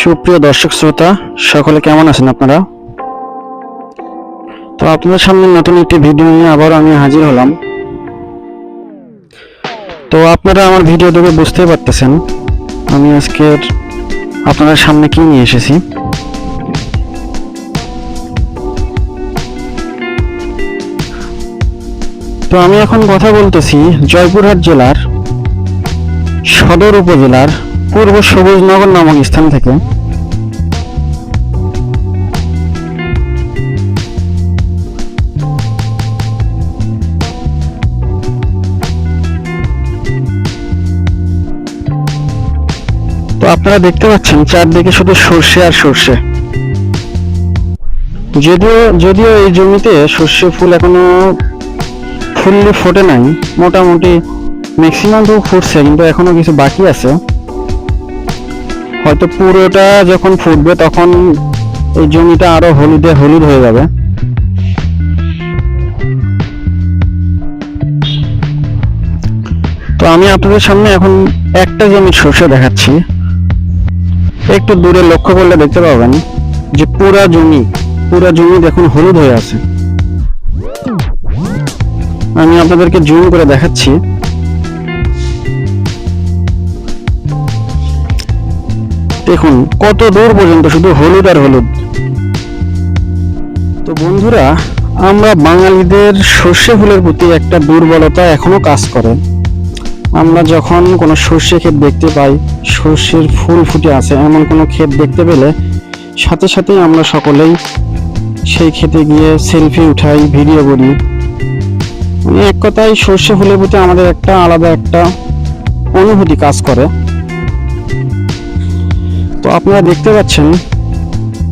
সুপ্রিয় দর্শক শ্রোতা সকলে কেমন আছেন আপনারা? তো আপনাদের সামনে নতুন একটি ভিডিও নিয়ে আবার আমি হাজির হলাম। তো আপনারা আমার ভিডিও দেখে বুঝতেই পারতেছেন আমি আজকের আপনাদের সামনে কি নিয়ে এসেছি। তো আমি এখন কথা বলতেছি জয়পুরহাট জেলার সদর উপজেলার পূর্ব সবুজনগর নামক স্থান থেকে। তো আপনারা দেখতে পাচ্ছেন চারদিকে শুধু সর্ষে আর সর্ষে। যদিও এই জমিতে সর্ষে ফুল এখনো ফুললি ফোটে নাই, মোটামুটি ম্যাক্সিমাম তো ফুটছে, কিন্তু এখনো কিছু বাকি আছে। হয়তো পুরোটা যখন ফুটবে তখন এই জমিটা আরো হলুদে হলুদ হয়ে যাবে। তো আমি আপনাদের সামনে এখন একটা জমির সর্ষে দেখাচ্ছি। একটু দূরে লক্ষ্য করলে দেখতে পাবেন যে পুরা জমি দেখুন হলুদ হয়ে আছে। আমি আপনাদেরকে জুম করে দেখাচ্ছি। দেখুন কত দূর পর্যন্ত শুধু হলুদ আর হলুদ। তো বন্ধুরা, আমরা বাঙালিদের সর্ষে ফুলের প্রতি একটা দুর্বলতা এখনো কাজ করে। আমরা যখন কোনো সর্ষে ক্ষেত দেখতে পাই, সর্ষের ফুল ফুটে আছে এমন কোনো ক্ষেত দেখতে পেলে সাথে সাথেই আমরা সকলেই সেই ক্ষেতে গিয়ে সেলফি উঠাই, ভিডিও করি। মানে এক কথায় সর্ষে ফুলের প্রতি আমাদের একটা আলাদা একটা অনুভূতি কাজ করে। তো আপনারা দেখতে পাচ্ছেন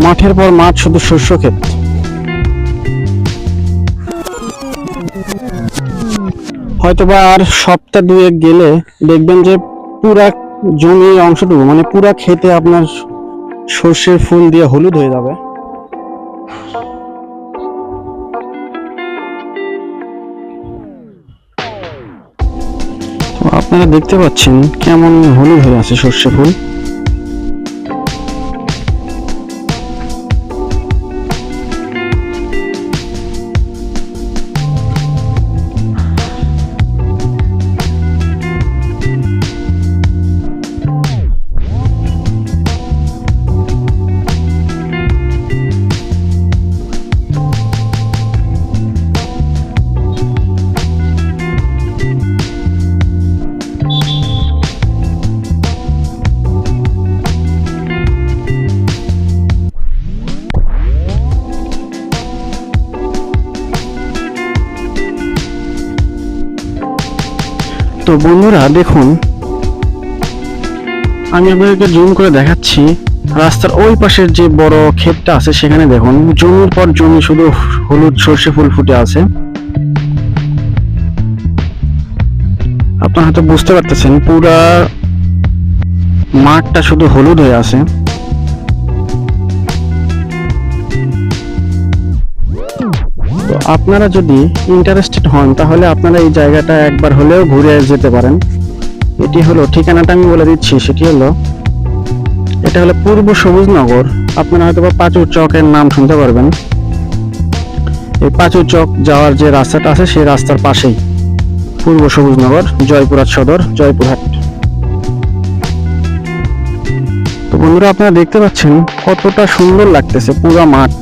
মাঠের পর মাঠ শুধু শস্য ক্ষেত। হয়তোবা আর সপ্তাহ দুয়েক গেলে দেখবেন যে পুরা জমির অংশটুকু মানে পুরা ক্ষেতে আপনার সর্ষের ফুল দিয়ে হলুদ হয়ে যাবে। তো আপনারা দেখতে পাচ্ছেন কেমন হলুদ হয়ে আছে সর্ষে ফুল। তো বন্ধুরা দেখুন, আমি আপনাদেরকে জুম করে দেখাচ্ছি রাস্তার ওই পাশের যে বড় ক্ষেতটা আছে সেখানে দেখুন জমির পর জমি শুধু হলুদ সর্ষে ফুল ফুটে আছে। আপনারা হয়তো বুঝতে পারতেছেন পুরা মাঠটা শুধু হলুদ হয়ে আছে। তো আপনারা যদি ইন্টারেস্টেড হন তাহলে আপনারা এই জায়গাটা একবার হলেও ঘুরে যেতে পারেন। এটি হলো ঠিকানাটা আমি বলে দিচ্ছি, এটা হলো পূর্ব সবুজনগর। আপনারা হয়তো পাঁচুর চকের নাম শুনতে পারবেন। এই পাঁচুর চক যাওয়ার যে রাস্তাটা আছে সেই রাস্তার পাশেই পূর্ব সবুজনগর, জয়পুরহাট সদর, জয়পুরহাট। তো বন্ধুরা, আপনারা দেখতে পাচ্ছেন কতটা সুন্দর লাগতেছে, পুরো মাঠ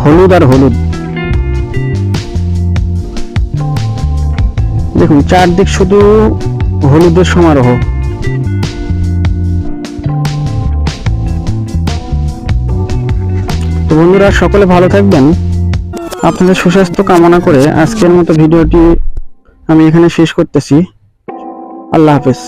হলুদ আর হলুদ। দেখুন চারদিক শুধু হলুদের সমারোহ। তো বন্ধুরা, সকলে ভালো থাকবেন। আপনাদের সুস্বাস্থ্য কামনা করে আজকের মতো ভিডিওটি আমি এখানে শেষ করতেছি। আল্লাহ হাফেজ।